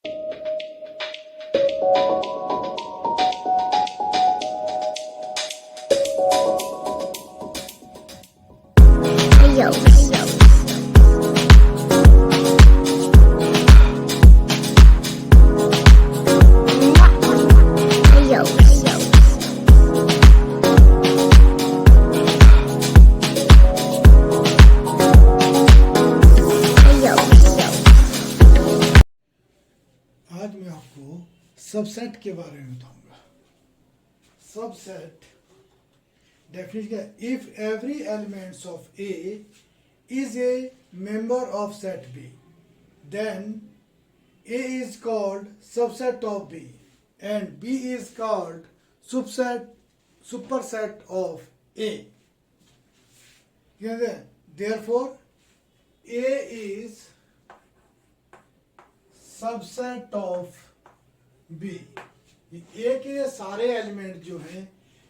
Yo. Yo. आज मैं आपको सबसेट के बारे में बताऊंगा। Subset definition, if every elements of A is a member of set B, then A is called subset of B and B is called superset of A. Therefore A is subset of B. A के सारे element जो हैं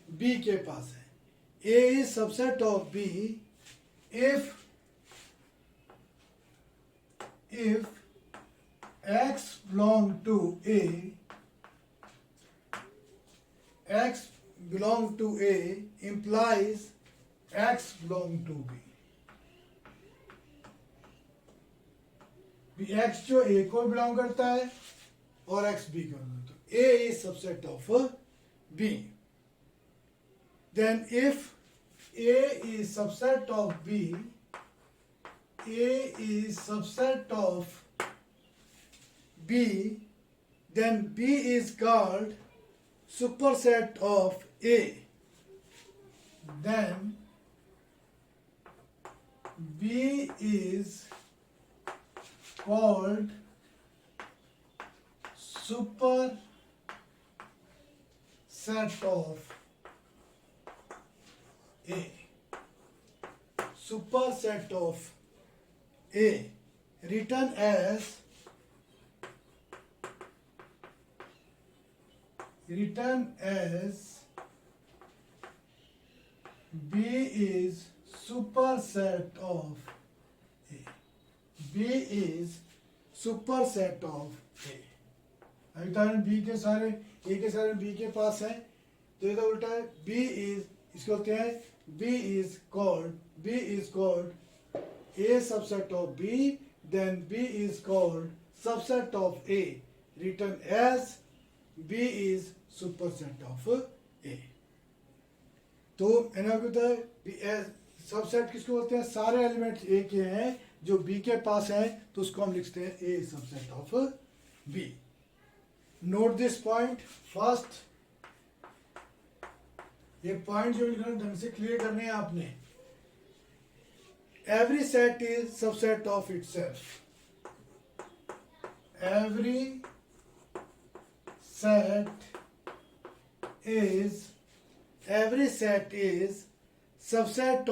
B के पास है। A is subset of B if x belong to A, x belong to A implies x belong to B। X जो ए को belong करता है और एक्स बी को, तो A is subset of B. Then if A is subset of B, A is subset of B, then B is called superset of A. Then B is called superset of A. Superset of A, written as B is superset of A. B is superset of A। अभी B के सारे ए के सारे B के पास है, तो इधर उल्टा है। बी इज, इसको बोलते हैं B is called a subset of B, then B is called subset of A, written as B is superset of A. तो सबसेट किसको बोलते हैं? सारे एलिमेंट्स ए के हैं जो बी के पास है, तो उसको हम लिखते हैं A subset of B. Note this point first, ये पॉइंट जो लिखना ढंग से क्लियर करने हैं आपने। Every set is subset of itself. Every set is subset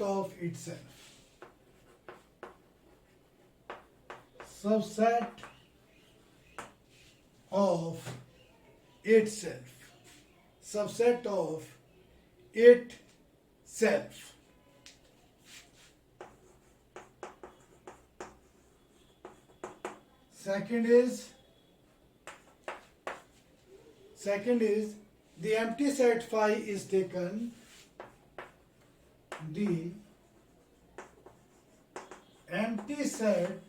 of itself। Subset of itself। Subset of itself। Second is the empty set phi is taken, the empty set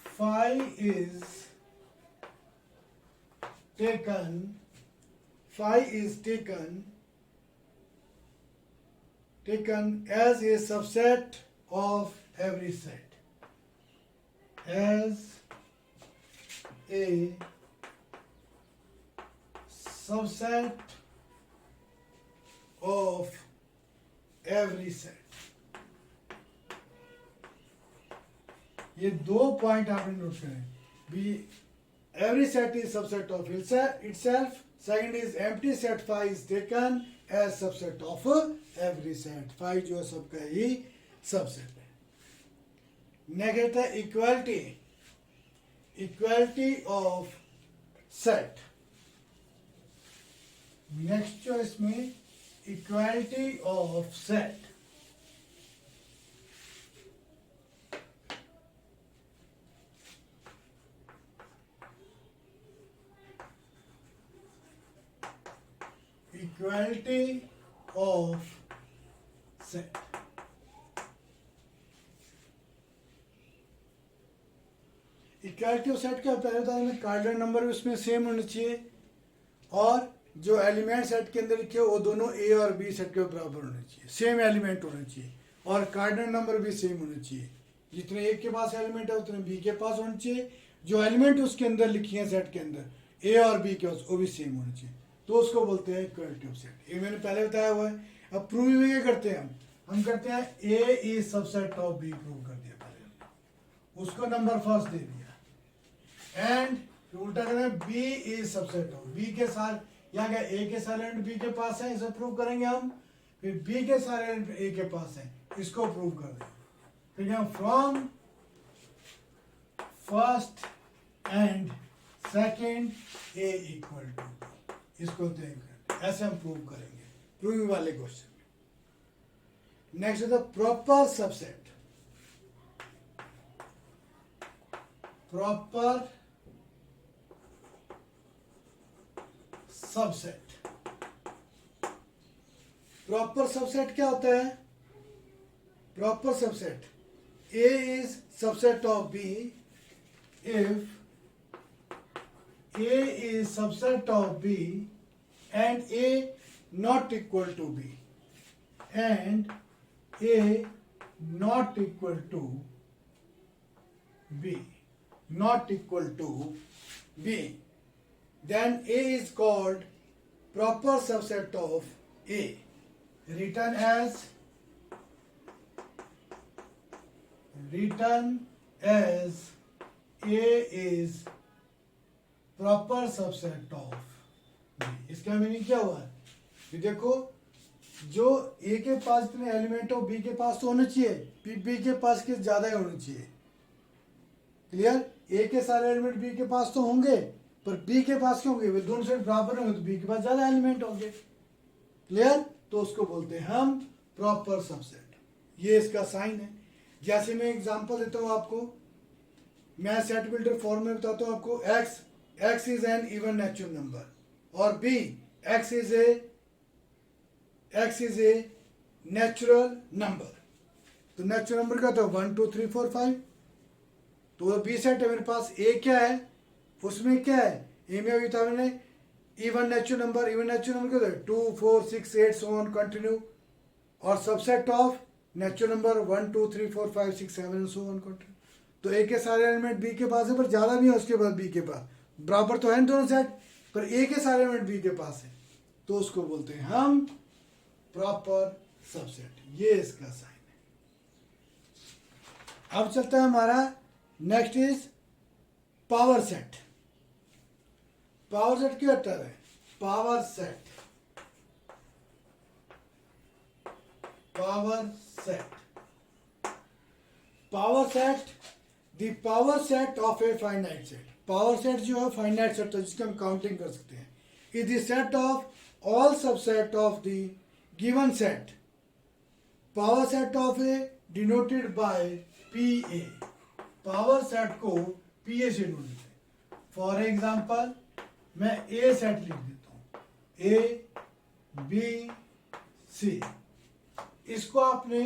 phi is taken as a subset of every set, as a subset of every set। ये दो point आपने note करें। B every set is subset of itself। Second is empty set phi is taken as subset of every set. Phi जो सबका ही subset है। Next है equality of set. Next जो इसमें equality of set. Equality of set. Equality of set क्या होता है? पहले तो कार्डिनल नंबर भी उसमें सेम होने चाहिए और जो एलिमेंट सेट के अंदर लिखे वो दोनों ए और बी सेट के बराबर होने चाहिए, सेम एलिमेंट होने चाहिए और कार्डिनल नंबर भी सेम होने चाहिए। जितने ए के पास एलिमेंट है उतने बी के पास होने चाहिए। जो एलिमेंट उसके अंदर लिखी है सेट के अंदर ए और बी के वो भी सेम होने चाहिए, तो उसको बोलते हैं इक्वालिटी ऑफ सेट। ये मैंने पहले बताया हुआ है। अब प्रूव में क्या करते हैं? हम करते हैं A is subset of B, prove कर दिया पहले हमने, उसको नंबर फर्स्ट दे दिया एंड फिर उल्टा करें B is subset of B के साथ, यहाँ क्या ए के सारे एलिमेंट बी के पास है, इसे प्रूव करेंगे हम। फिर बी के सारे एलिमेंट ए के पास है, इसको प्रूव कर देंगे। फिर क्या from first and second A equal to, इसको देंगे, ऐसे हम प्रूव करेंगे प्रूविंग वाले क्वेश्चन में। नेक्स्ट है the proper subset. Proper subset, proper subset क्या होता है? Proper subset A is subset of B if A is subset of B and A not equal to B and A not equal to B, not equal to B, then A is called proper subset of A, written as A is proper subset of B। इसका meaning क्या हुआ? कि देखो जो A के पास इतने element हो B के पास तो होने चाहिए, बी के पास के ज्यादा ही होने चाहिए। क्लियर? A के सारे एलिमेंट बी के पास तो होंगे पर बी के पास क्यों होंगे? वे दोनों साइड बराबर होंगे तो बी के पास ज्यादा एलिमेंट होंगे। क्लियर? तो उसको बोलते हैं हम प्रॉपर सबसेट। ये इसका साइन है। जैसे मैं एग्जांपल देता हूं आपको, मैं सेट बिल्डर फॉर्म में बताता हूं आपको। x is an even natural number और b x is a natural number. तो नेचुरल नंबर का तो 1 2 3 4 5, तो बी सेट है मेरे पास। ए क्या है? उसमें क्या है? ए में अभी था मैंने even natural number, even natural number क्या है? 2 4 6 8 सो ऑन कंटिन्यू, और subset of natural number 1 2 3 4 5 6 7 so on continue. तो ए के सारे एलिमेंट बी के पास है पर ज्यादा भी है उसके पास, बी के पास बराबर तो है दोनों सेट, पर ए के सारे एलिमेंट बी के पास है, तो उसको बोलते हैं हम प्रॉपर सबसेट। ये इसका साइन है। अब चलता है हमारा next is power set. Power set क्या होता है? Power set, power set, power set, the power set of a finite set. Power set जो है फाइनाइट सेट है जिसकी हम काउंटिंग कर सकते हैं। Is the set of all subset of the given set. Power set of A denoted by P A. Power set को P A से डिनोट करते हैं। फॉर एग्जाम्पल मैं ए सेट लिख देता हूं, ए बी सी। इसको आपने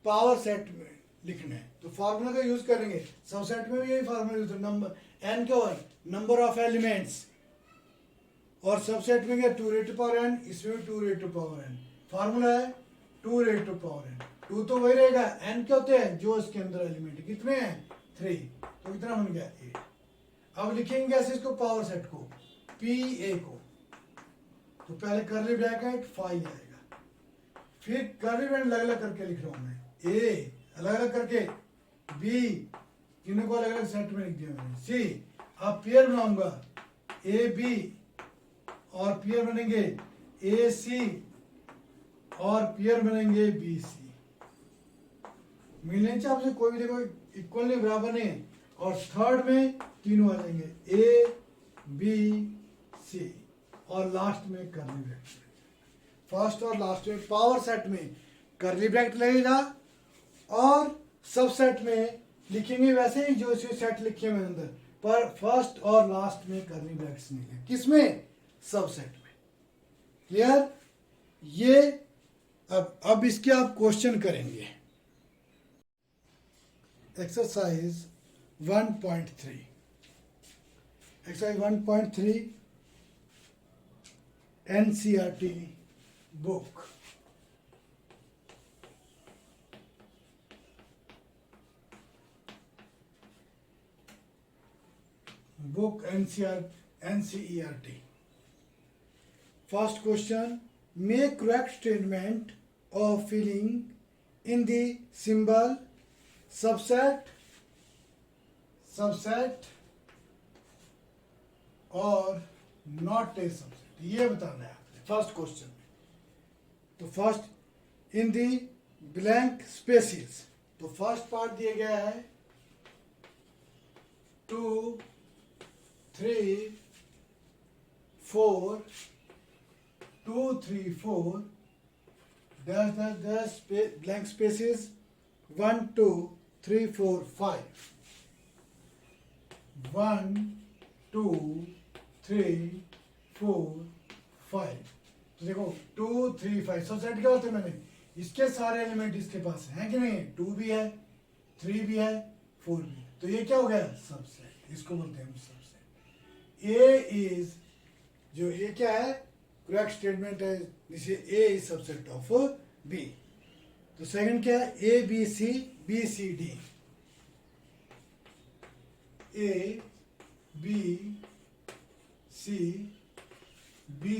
पावर सेट में लिखना है तो फॉर्मूला का यूज करेंगे। सबसेट में भी यही फॉर्मूला यूज है। नंबर एन क्या है? Number of elements. और सबसेट में क्या? 2 रेट टू पावर एन, इसमें भी 2 raise to power n. Formula है 2 रेट टू पावर एन। 2 तो वही रहेगा, एन क्या होते हैं? जो इसके अंदर एलिमेंट कितने हैं? 3, तो कितना बन गया? 8। अब लिखेंगे कैसे इसको? पावर सेट को, पी ए को। तो पहले करली ब्रैकेट 5 आएगा, फिर कर्ली ब्रैकेट अलग अलग करके लिख रहा हूं मैं। ए अलग अलग करके, बी तीनों को अलग अलग सेट में लिख दिया मैंने, सी। अब पेयर बनाऊंगा ए बी और पेयर बनेंगे ए सी और पेयर बनेंगे बी सी। मिलने चाहिए आपसे कोई भी देखो इक्वल नहीं, बराबर नहीं है। और थर्ड में तीनों आ जाएंगे ए बी सी और लास्ट में कर्ली ब्रैकेट। फर्स्ट और लास्ट में पावर सेट में कर्ली ब्रैकेट लगेगा और सबसेट में लिखेंगे वैसे ही जो सेट लिखे मैंने अंदर, पर फर्स्ट और लास्ट में कर्ली ब्रैकेट्स नहीं है। किसमें? सबसेट में। क्लियर? ये अब इसके आप क्वेश्चन करेंगे। Exercise 1.3, exercise 1.3 NCERT book. Book NCERT. First question, make correct statement of filling in the symbol subset और not a subset, ये बताना है आपने फर्स्ट क्वेश्चन में। तो first in the blank spaces, तो फर्स्ट पार्ट दिया गया है 2 3 4 2 3 4 dash blank spaces 1 2 3 4 5 1 2 3 4 5। तो देखो 2 3 5 सबसेट क्या होते हैं, मैंने इसके सारे एलिमेंट इसके पास हैं कि नहीं, 2 भी है 3 भी है 4 भी है, तो ये क्या हो गया सबसेट, इसको बोलते हैं सबसेट। ए इज, जो ये क्या है करेक्ट स्टेटमेंट है, जिसे A is subset of B. तो सेकंड क्या है, A B C D, A B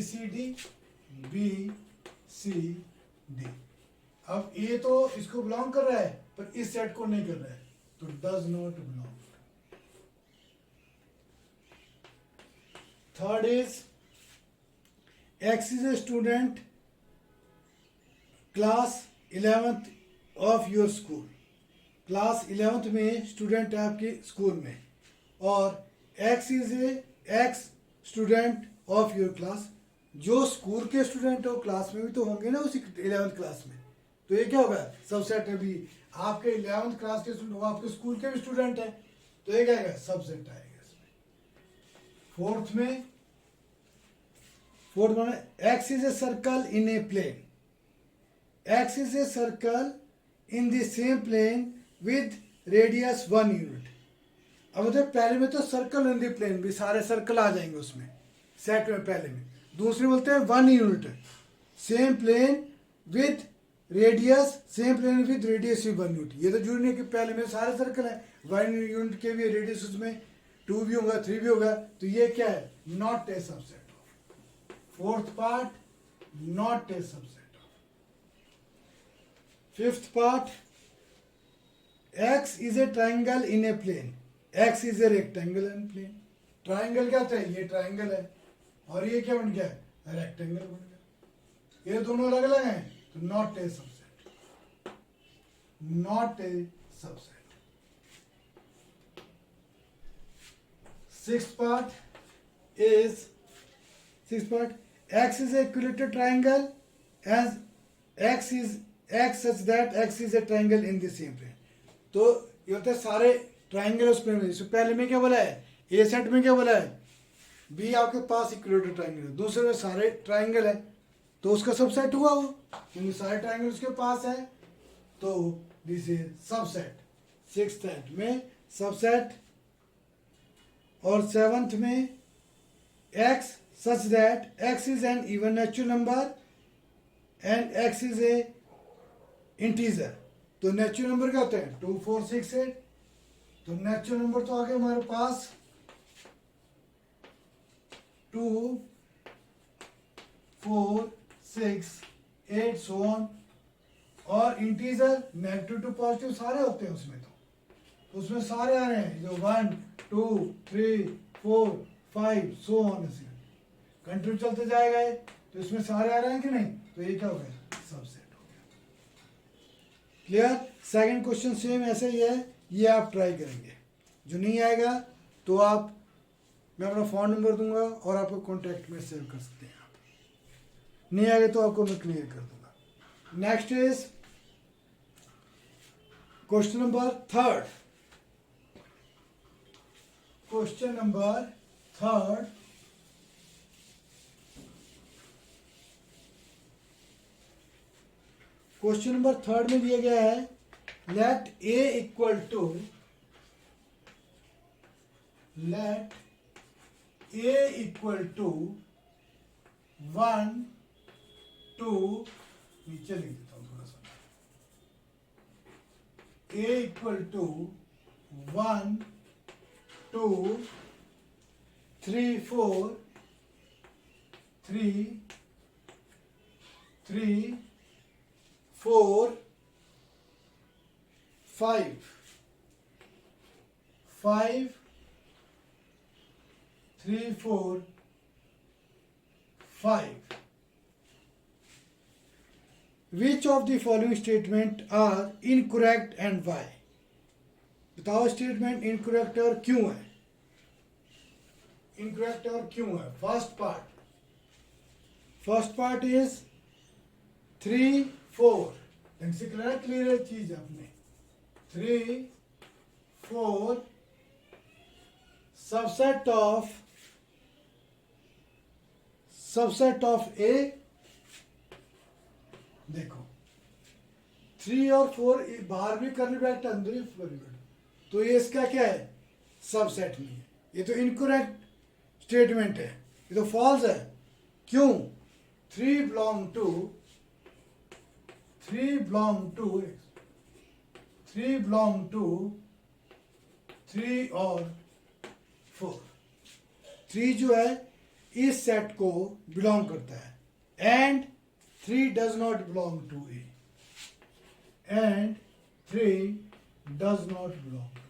C D B C D. अब ए तो इसको बिलोंग कर रहा है पर इस सेट को नहीं कर रहा है, तो does not belong. Third is X is a student class 11th of your school, class 11th में स्टूडेंट है आपके स्कूल में, और X is X student of your class, जो स्कूल के स्टूडेंट हो क्लास में भी तो होंगे ना उसी 11th क्लास में, तो ये क्या होगा सबसेट है। भी आपके 11th क्लास के स्टूडेंट, आपके स्कूल के भी स्टूडेंट है, तो ये क्या आएगा सबसेट आएगा इसमें। फोर्थ में X is a circle in a plane, X is a circle in the same plane with radius 1 unit। अब होते पहले में तो सर्कल इन द प्लेन, भी सारे सर्कल आ जाएंगे उसमें सेट में पहले में। दूसरे बोलते हैं 1 unit, same plane with radius, same plane with radius 1 unit. ये तो जरूरी नहीं कि पहले में सारे सर्कल है, 1 यूनिट के भी रेडियस उसमें 2 भी होगा 3 भी होगा, तो ये क्या है not a subset. Fourth part, not a subset of. Fifth part, X is a triangle in a plane, X is a rectangle in plane। Triangle क्या था, ये ट्राइंगल है और ये क्या बन गया रेक्टेंगल बन गया, ये दोनों अलग अलग हैं, तो not a subset, not a subset. Sixth part, X is a equilateral triangle as X such that X is a triangle in the same plane। तो ये होता है सारे ट्राइंगल उस प्लेन में। पहले में क्या बोला है, ए सेट में क्या बोला है, बी आपके पास इक्विलेटरल ट्राइंगल है, दूसरे में सारे ट्राइंगल है, तो उसका सबसेट हुआ वो, क्योंकि सारे ट्राइंगल उसके पास है, तो दिस इज सबसेट। सिक्स्थ में सबसेट, और सेवंथ में X such that X is an even natural number and X is a integer। तो नेचुरल नंबर क्या होते हैं 2 4 6 8, तो नेचुरल नंबर तो आ गए हमारे पास 2 4 6 8 so on, और इंटीजर नेगेटिव टू पॉजिटिव सारे होते हैं उसमें, तो उसमें सारे आ रहे हैं, जो 1 2 3 4 5 so on, कंटिन्यू चलते जाएगा, तो इसमें सारे आ रहे हैं कि नहीं, तो ये क्या हो गया सबसेट हो गया। क्लियर। सेकंड क्वेश्चन सेम ऐसे ही है, ये आप ट्राई करेंगे, जो नहीं आएगा तो आप, मैं अपना फ़ोन नंबर दूंगा और आपको कॉन्टैक्ट में सेव कर सकते हैं, आप नहीं आएगा तो आपको मैं क्लियर कर दूंगा। Next is question number third, question number third, question number 3 में दिया गया है लेट ए इक्वल टू 1 2 नीचे लिख देता हूं थोड़ा सा a equal to 1 2 3 4 3 4 5 3 4 5 Which of the following statement are incorrect and why? बताओ स्टेटमेंट इनकरेक्ट और क्यों है? इनकरेक्ट और क्यों है? फर्स्ट पार्ट इज 3 4 ढंग से क्लियर चीज है अपने 3 4 सबसेट ऑफ ए देखो 3 और 4 बाहर भी करली ब्रैकेट अंदर भी करली ब्रैकेट तो ये इसका क्या है सबसेट नहीं है ये तो इनकरेक्ट स्टेटमेंट है ये तो फॉल्स है क्यों 3 बिलोंग टू 3 और 4 3 जो है इस सेट को बिलोंग करता है and 3 does not belong to A and 3 does not belong to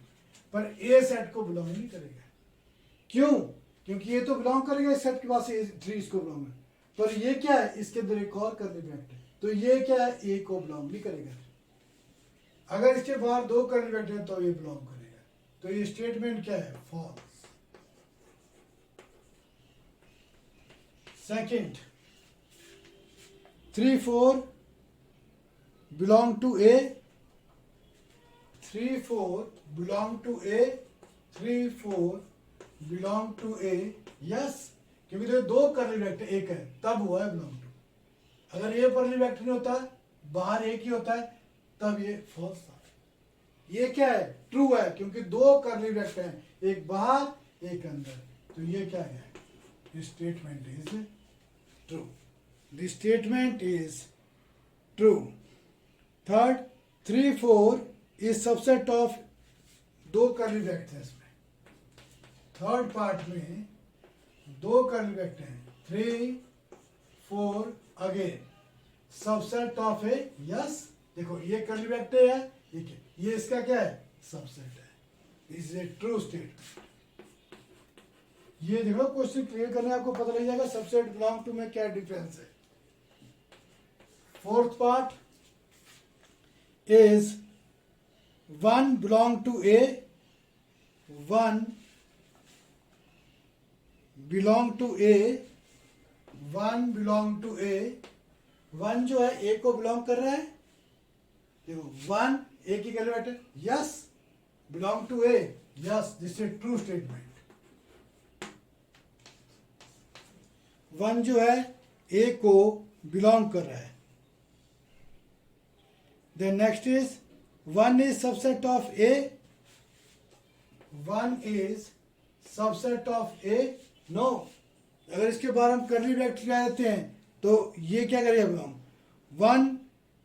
पर A सेट को बिलोंग नहीं करेगा क्यों क्योंकि ये तो बिलोंग करेगा इस सेट के पास 3 इसको बिलोंग है पर ये क्या है इसके अंदर एक और करली ब्रैकेट है तो ये क्या है A को बिलोंग नहीं करेगा अगर इसके बाहर 2 करली ब्रैकेट है तो ये बिलोंग करेगा तो ये स्टेटमेंट क्या है false second 3 4 belong to A 3 4 belong to A 3 4 belong to A yes क्योंकि तो 2 करली ब्रैकेट एक है तब हुआ है बिलोंग टू अगर ये करली ब्रैकेट नहीं होता बाहर एक ही होता है तब ये फॉल्स था ये क्या है ट्रू है क्योंकि 2 करली ब्रैकेट हैं एक बाहर एक अंदर तो ये क्या है statement is true The statement is true. Third, 3 4 is subset of 2 curly brackets है इसमें थर्ड पार्ट में 2 curly brackets हैं 3 4 again subset of A yes देखो ये curly bracket है ये इसका क्या है सबसेट है इज ए ट्रू स्टेटमेंट ये देखो क्वेश्चन क्लियर करने आपको पता लग जाएगा सबसेट बिलोंग टू में क्या डिफरेंस है Fourth part is 1 belong to A, 1 belong to A, 1 belong to A, 1 जो है A को बिलोंग कर रहा है देखो 1 A की कैलकुलेट है yes belong to A yes this is true statement 1 जो है A को बिलोंग कर रहा है Then next is 1 is subset of A. 1 is subset of A. No. अगर इसके बारे हम करली ब्रैकेट लगा देते हैं तो ये क्या करेगा belong 1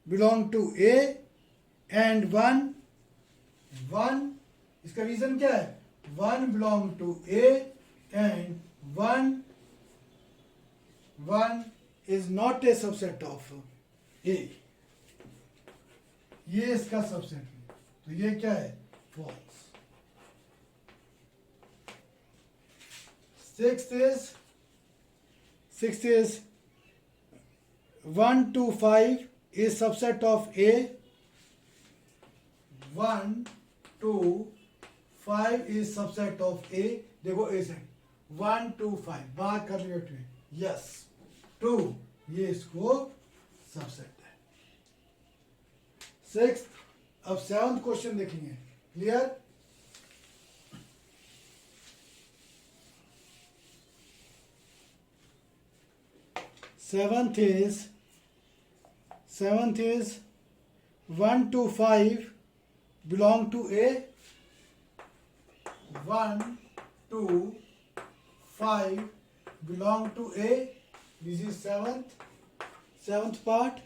belong to A and 1 इसका रीजन क्या है 1 belong to A and 1 is not a subset of A. ये इसका सबसेट है तो ये क्या है false sixth is 1 2 5 is subset of A 1 2 5 is subset of A देखो A सेट 1 2 5 बाहर कर लिया यस 2 ये इसको सबसेट सिक्स्थ अब 7th क्वेश्चन देखेंगे clear seventh is 1 to 5 belong to A. 1 to 5 belong to A. This is seventh part.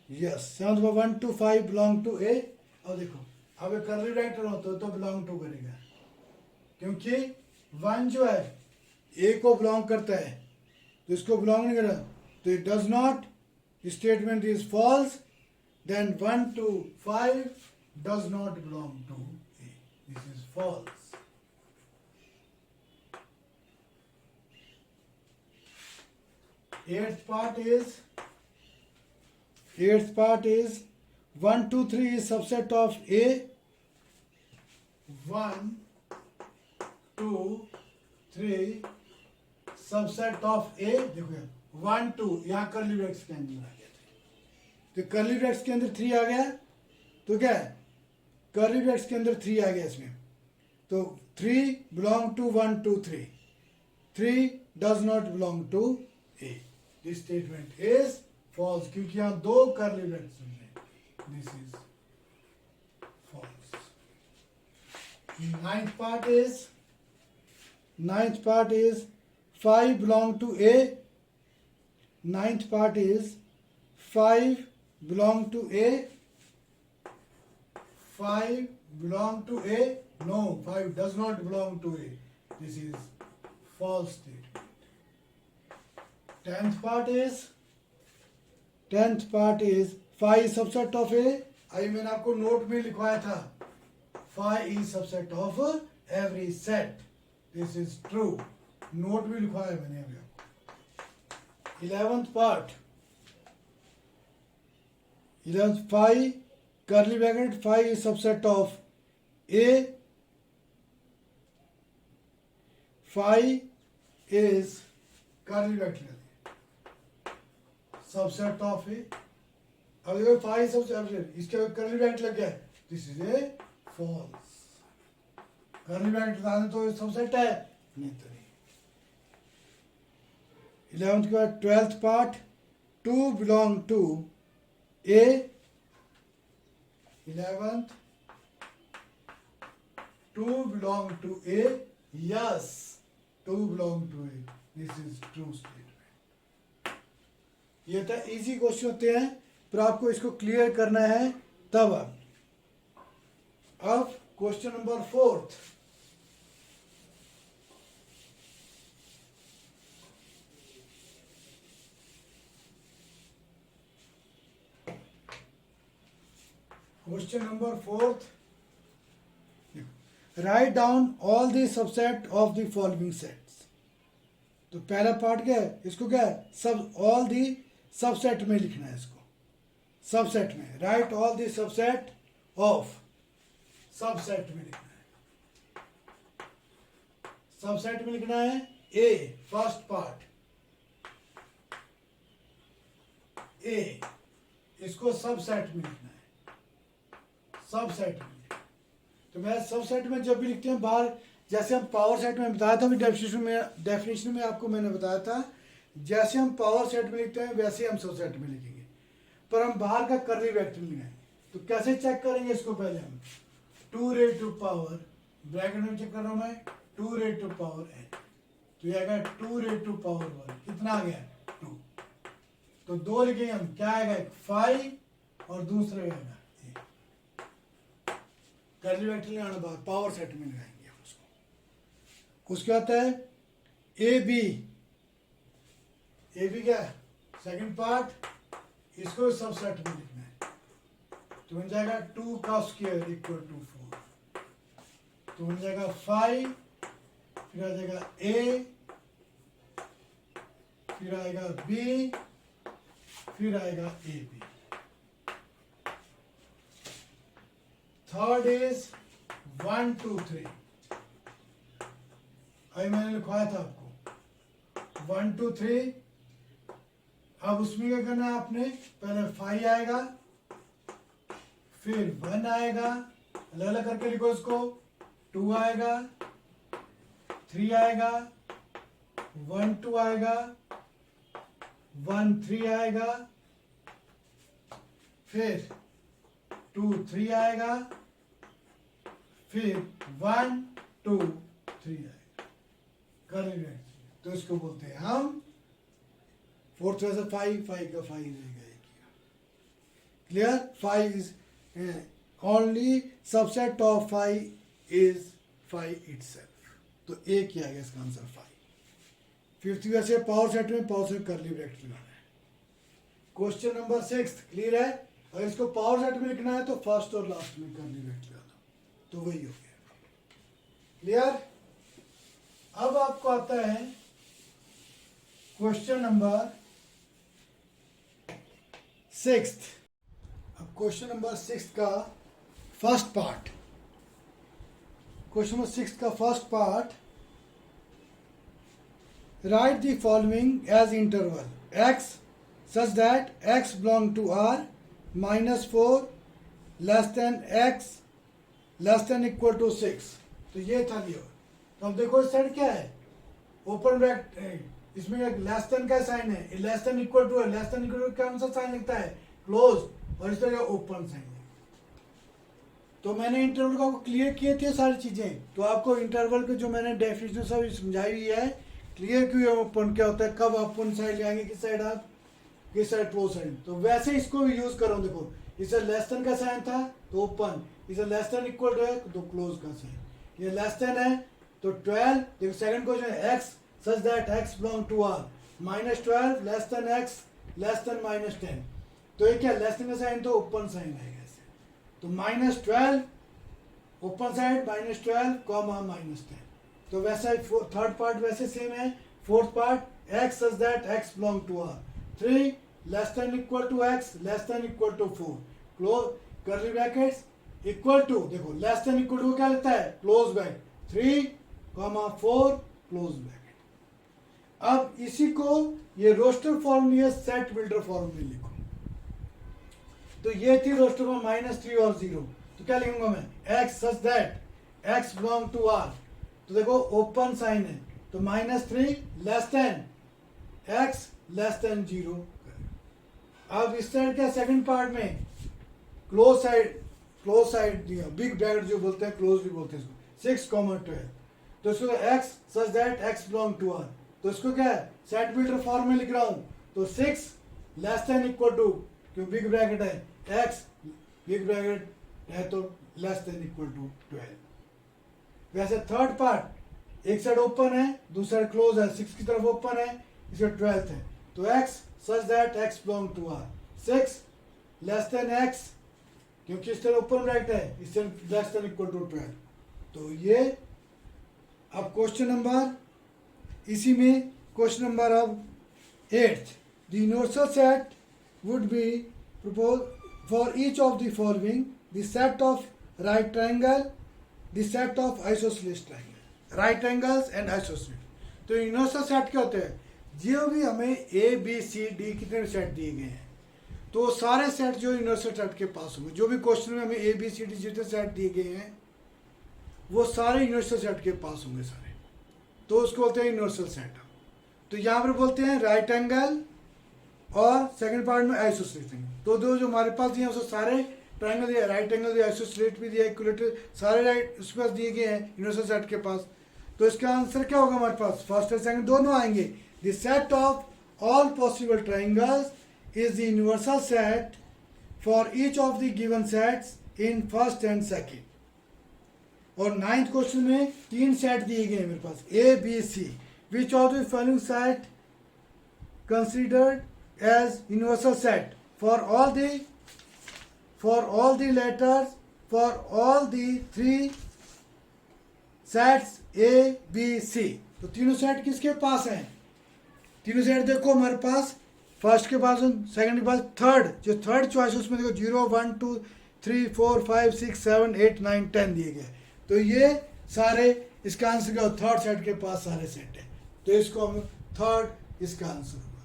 Yes, seventh part 1 to 5 belong to A. अब देखो, अब एक कर्ली ब्रैकेट हो तो बिलोंग टू करेगा, क्योंकि 1 जो है A को बिलोंग करता है, तो इसको बिलोंग नहीं करा, तो it does not, statement is false, then 1 to 5 does not belong to A. This is false. Eighth part is 1 2 3 is subset of A. 1 2 3 subset of ए. देखो यार 1 2 यहाँ कर्ली ब्रैकेट्स के अंदर आ गया था, तो कर्ली ब्रैकेट्स के अंदर 3 आ गया, तो क्या है, कर्ली ब्रैकेट्स के अंदर 3 आ गया इसमें, तो 3 belong to 1 2 3. 3 does not belong to A. This statement is false, क्योंकि यहाँ 2 कर्ली ब्रैकेट्स हैं. This is false. Ninth part is 5 belong to A. Ninth part is 5 belong to A. 5 belong to A. No, 5 does not belong to A. This is false statement. Tenth part is 5 is subset of A. अभी मैंने आपको note में लिखवाया था, 5 is subset of every set. This is true. Note भी लिखवाया मैंने अभी आपको. 11th part 5 curly bracket 5 is subset of A. 5 is curly bracket subset of A. अब देखो 5 सबसेट, इसके कर्ली ब्रैकेट लग गया, this is a false. Curly bracket लगाने तो सबसेट है नहीं, तो नहीं. 11th के बाद 12th part 2 belong to A. 11th 2 belong to A. Yes, 2 belong to A. This is true statement. ये तो इजी क्वेश्चन होते हैं, पर आपको इसको क्लियर करना है तब. अब question number 4. Question number 4. Write down all the subset of the following sets. तो पहला पार्ट क्या है, इसको क्या है, सब ऑल दी सबसेट में लिखना है. इसको सबसेट में, right all the subset of, subset में लिखना है. सबसेट में लिखना है ए. फर्स्ट पार्ट ए, इसको सबसेट में लिखना है. सबसेट में, तो मैं सबसेट में जब भी लिखते हैं बाहर, जैसे हम पावर सेट में बताया था, डेफिनेशन में आपको मैंने बताया था, जैसे हम पावर सेट में लिखते हैं वैसे हम सबसेट में लिखेंगे, पर हम बाहर का कर्ली ब्रैकेट में लिखेंगे. तो कैसे चेक करेंगे इसको, पहले हम 2 raised to पावर, ब्रैकेट में चेक कर रहा हूं मैं, 2 raised to पावर n, तो ये आएगा 2 raised to पावर 1. कितना आ गया, 2. तो 2 लिखेंगे हम, क्या आएगा, 5 और दूसरा आएगा कर्ली ब्रैकेट लगाना, बाद पावर सेट में लगाएंगे हम उसको. उसके बाद है ए बी क्या है, सेकंड पार्ट, इसको सबसेट में लिखना है. तो बन जाएगा 2 का स्क्वायर इक्वल टू 4. तो बन जाएगा 5, फिर आ जाएगा ए, फिर आएगा बी, फिर आएगा ए बी. Third is 1 2 3. अभी मैंने लिखवाया था आपको 1 2 3. अब उसमें क्या करना है आपने, पहले 5 आएगा, फिर 1 आएगा, अलग अलग करके लिखो इसको. 2 आएगा, 3 आएगा, 1 2 आएगा, 1 3 आएगा, फिर 2 3 आएगा, फिर 1 2 3 आएगा, कर्ली ब्रैकेट। तो इसको बोलते हैं हम फोर्थ में से 5 का 5 रहेगा। Clear? 5 is only subset of 5 is 5 itself. तो एक ही आ गया इसका आंसर 5। फिफ्थ वैसे पावर सेट में पावर सेट कर्ली ब्रैकेट लगाना है। क्वेश्चन नंबर 6 क्लियर है? अगर इसको पावर सेट में लिखना है तो फर्स्ट और लास्ट में कर्ली ब्रैकेट लगाना, तो वही हो गया। क्लियर? अब आपको आता है क्वेश्चन नंबर 6। अब क्वेश्चन नंबर 6 का फर्स्ट पार्ट, क्वेश्चन नंबर 6 का first part, write the following as interval x such that x belong to R -4 less than x less than equal to 6। तो ये था लियो। तो अब देखो इस साइड क्या है, ओपन ब्रैकेट, इसमें एक लेस देन का साइन है, लेस देन इक्वल टू है, लेस देन इक्वल टू कौन सा साइन लिखता है, क्लोज, और इस तरह ओपन साइन। तो मैंने इंटरवल को क्लियर किए थे सारी चीजें, तो आपको इंटरवल के जो मैंने डेफिनेशन सब समझाई हुई है, क्लियर क्यों ओपन क्या होता है, कब ओपन साइड ले आएंगे, किस साइड आप, किस साइड क्लोज साइड। तो वैसे इसको भी यूज करो। देखो इसे लेस देन का साइन था तो ओपन, इसे लेस देन इक्वल टू है तो क्लोज का साइन, ये लेस देन है तो 12। देखो सेकंड क्वेश्चन है x such that x belong to R -12 less than x less than -10। तो ये क्या लेस देन का साइन तो ओपन साइन आएगा ऐसे, तो -12 ओपन साइड -12 कॉमा -10। तो वैसा थर्ड पार्ट वैसे सेम है। Fourth part x such that x belong to R 3 less than equal to x less than equal to 4 close curly brackets equal to, देखो less than equal to क्या लिखता है, close bracket 3 4 close bracket. अब इसी को ये roster form में है, सेट बिल्डर फॉर्म में लिखो। तो ये थी रोस्टर फॉर्म -3 और 0। तो क्या लिखूंगा मैं, x such that x belong to R। तो देखो ओपन साइन है तो -3 less than x less than 0। अब इस साइड क्या, सेकंड पार्ट में क्लोज साइड दिया, बिग ब्रैकेट जो बोलते हैं, क्लोज भी बोलते हैं इसको, 6 12। तो इसको x such that x belong to R। तो इसको क्या है, सेट बिल्डर फॉर्म में लिख रहा हूं। तो 6 लेस देन इक्वल टू, क्यों बिग ब्रैकेट है, x बिग ब्रैकेट है तो लेस देन इक्वल टू 12। वैसे थर्ड पार्ट एक साइड ओपन है दूसरा साइड क्लोज है, 6 की तरफ ओपन है, इसे 12 है। तो x such that x belong to R 6 less than x, क्योंकि इस तरह ओपन ब्रैकेट है, इस तरह लेस देन इक्वल टू 12। तो ये अब क्वेश्चन नंबर, इसी में क्वेश्चन नंबर अब 8th, the universal set would be propose for each of the following, the set of right triangle, the set of isosceles triangle, right angles and isosceles. तो universal set क्या होते हैं, जो भी हमें ए बी सी डी कितने set दिए गए हैं, तो सारे सेट जो यूनिवर्सल सेट के पास होंगे, जो भी क्वेश्चन में हमें ए बी सी डी जितने सेट दिए गए हैं वो सारे यूनिवर्सल सेट के पास होंगे सारे, तो उसको बोलते हैं यूनिवर्सल सेट। तो यहाँ पर बोलते हैं राइट एंगल और सेकंड पार्ट में आइसोसेलेस ट्रायंगल। तो जो हमारे पास दिए हैं उसको सारे ट्रायंगल दिया, राइट एंगल दिया, आइसोसेलेस भी दिया, इक्विलेटरल, सारे राइट उसके पास दिए गए हैं यूनिवर्सल सेट के पास। तो इसका आंसर क्या होगा हमारे पास, फर्स्ट और सेकंड दोनों आएंगे। The set of all possible triangles is the universal set for each of the given sets in first and second. और 9th क्वेश्चन में 3 सेट दिए गए हैं मेरे पास, A B C, which of the following set considered as universal set for all the letters for all the 3 sets A B C. तो तीनों set किसके पास हैं, तीनों सेट देखो हमारे पास, फर्स्ट के पास, सेकंड के पास, थर्ड जो थर्ड चॉइस है उसमें देखो 0 1 2 3 4 5 6 7 8 9 10 दिए गए। तो ये सारे इसका आंसर क्या, थर्ड सेट के पास सारे सेट है, तो इसको हम थर्ड इसका आंसर होगा।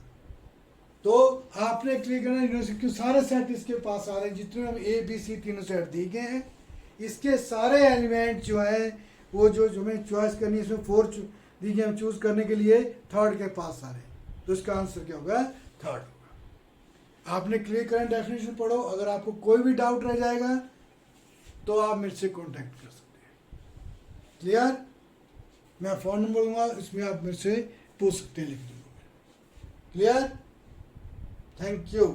तो आपने क्लियर करना यूनिवर्सिटी क्यों सारे सेट इसके पास आ रहे हैं, जितने हम ए बी सी तीनों सेट दिए गए हैं, इसके सारे एलिमेंट जो है वो जो हमें चॉइस करनी है, इसमें 4 दी गई, हम चूज करने के लिए थर्ड के पास आ रहे हैं, तो इसका आंसर क्या होगा, थर्ड होगा। आपने क्लियर करंट डेफिनेशन पढ़ो, अगर आपको कोई भी डाउट रह जाएगा तो आप मेरे से कांटेक्ट कर सकते हैं। क्लियर? मैं फ़ोन नंबर दूंगा, इसमें आप मेरे से पूछ सकते हैं, लिख दूंगा। क्लियर? Thank you.